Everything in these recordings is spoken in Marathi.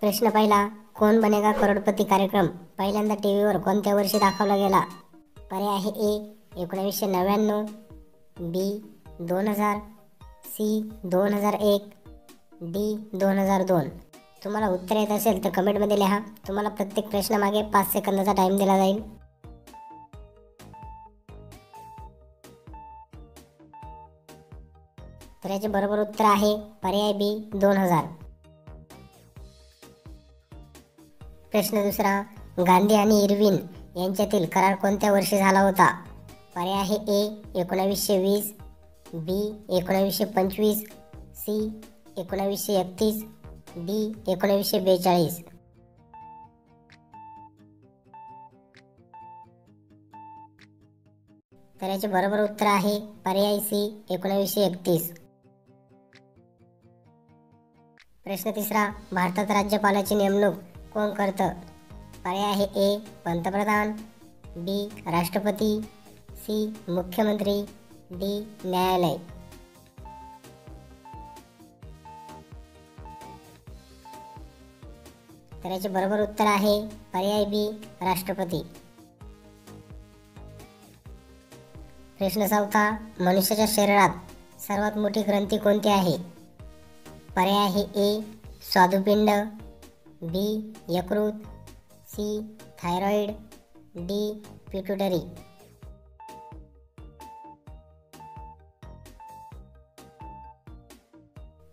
प्रश्न पहिला, कौन बनेगा करोडपती कार्यक्रम पहिल्यांदा टीव्हीवर कोणत्या वर्षी दाखवला गेला? पर्याय आहे ए 1999, बी 2000, सी 2001, डी 2002. तुम्हाला उत्तर येत असेल तर कमेंटमध्ये लिहा. तुम्हाला प्रत्येक प्रश्नामागे 5 सेकंदाचा टाइम दिला जाईल. तर याचे बरोबर उत्तर आहे पर्याय बी 2000. प्रश्न दुसरा, गांधी आणि इर्विन यांच्यातील करार कोणत्या वर्षी झाला होता? पर्याय आहे ए 1920, बी 1925, सी 1931, डी 1942. तर याचे बरोबर उत्तर आहे पर्याय सी 1931. प्रश्न तिसरा, भारतात राज्यपालाची नेमणूक कोण करतं? पर्याय आहे ए पंतप्रधान, बी राष्ट्रपती, सी मुख्यमंत्री, डी न्यायालय. तर याचे बरोबर उत्तर आहे पर्याय बी राष्ट्रपती. प्रश्न चौथा, मनुष्याच्या शरीरात सर्वात मोठी ग्रंथी कोणती आहे? पर्याय आहे ए स्वादुपिंड, बी यकृत, सी थायरॉइड, डी पिट्युटरी.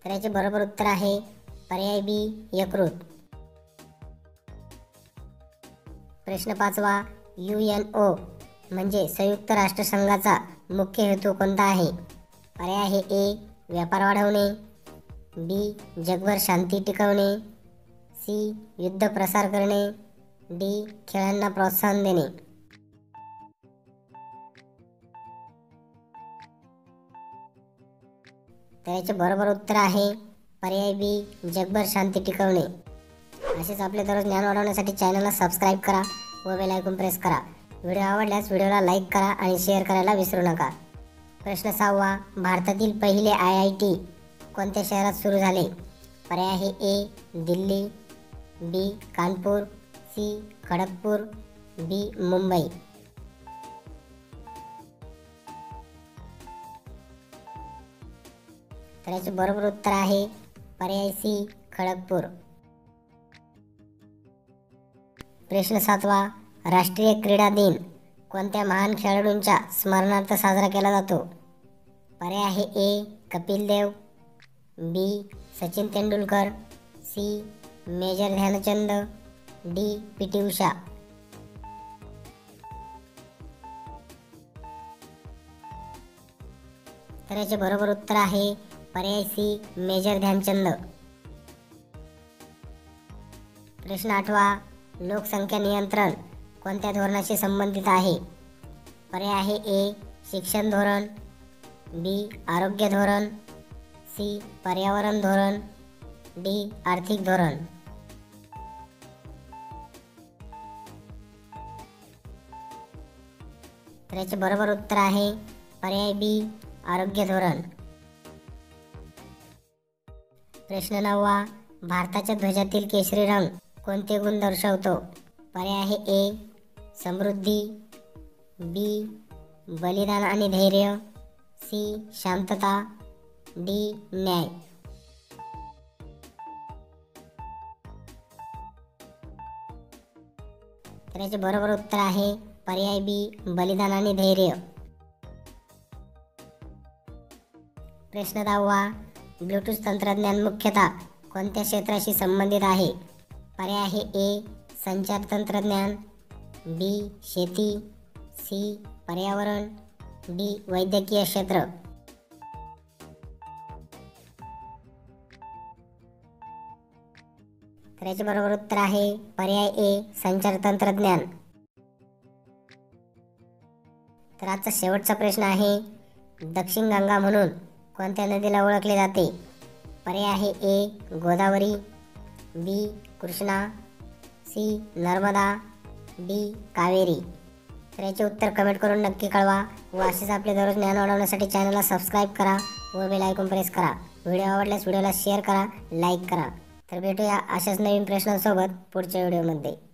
तर याचे बरोबर उत्तर आहे पर्याय बी यकृत. प्रश्न पाचवा, UNO म्हणजे संयुक्त राष्ट्रसंघाचा मुख्य हेतू कोणता आहे? पर्याय आहे ए व्यापार वाढवणे, बी जगभर शांती टिकवणे, सी युद्ध प्रसार करणे, डी खेळांना प्रोत्साहन देणे. तर याचे बरोबर उत्तर आहे पर्याय बी जगभर शांती टिकवणे. असेच आपले दररोज ज्ञान वाढवण्यासाठी चॅनलला सबस्क्राईब करा व बेल आयकॉन प्रेस करा. व्हिडिओ आवडल्यास व्हिडिओला लाईक करा आणि शेअर करायला विसरू नका. प्रश्न सहावा, भारतातील पहिले IIT कोणत्या शहरात सुरू झाले? पर्याय आहे ए दिल्ली, बी कानपूर, सी खडगपूर, बी मुंबई. तर याचे बरोबर उत्तर आहे पर्याय सी खडगपूर. प्रश्न सातवा, राष्ट्रीय क्रीडा दिन कोणत्या महान खेळाडूंच्या स्मरणार्थ साजरा केला जातो? पर्याय आहे A Kapil Dev, B Sachin Tendulkar, C major Dhyanchand, D PT Usha. तर याचे बरोबर उत्तर आहे पर्याय सी मेजर ध्यानचंद. प्रश्न आठवा, लोकसंख्या नियंत्रण कोणत्या धोरणाशी संबंधित आहे? पर्याय आहे ए शिक्षण धोरण, बी आरोग्य धोरण, सी पर्यावरण धोरण, डी आर्थिक धोरण. तर याचे बरोबर उत्तर आहे पर्याय बी आरोग्य धोरण. प्रश्न नववा, भारताच्या ध्वजातील केशरी रंग कोणते गुण दर्शवतो? पर्याय आहे ए समृद्धी, बी बलिदान आणि धैर्य, सी शांतता, डी न्याय. तर याचे बरोबर उत्तर आहे पर्याय बी बलिदान आणि धैर्य. प्रश्न 10वा, ब्लूटूथ तंत्रज्ञान मुख्यतः कोणत्या क्षेत्राशी संबंधित आहे? पर्याय आहे ए संचार तंत्रज्ञान, बी शेती, सी पर्यावरण, डी वैद्यकीय क्षेत्र. तर याचे बरोबर उत्तर आहे पर्याय ए संचार तंत्रज्ञान. तर आजचा शेवटचा प्रश्न आहे, दक्षिण गंगा म्हणून कोणत्या नदीला ओळखले जाते? पर्याय आहे ए गोदावरी, बी कृष्णा, सी नर्मदा, डी कावेरी. तर याचे उत्तर कमेंट करून नक्की कळवा व असेच आपले दररोज ज्ञान वाढवण्यासाठी चॅनलला सबस्क्राईब करा व बेल आयकॉन प्रेस करा. व्हिडिओ आवडल्यास व्हिडिओला शेअर करा, लाईक करा. तर भेटूया अशाच नवीन प्रश्नांसोबत पुढच्या व्हिडिओमध्ये.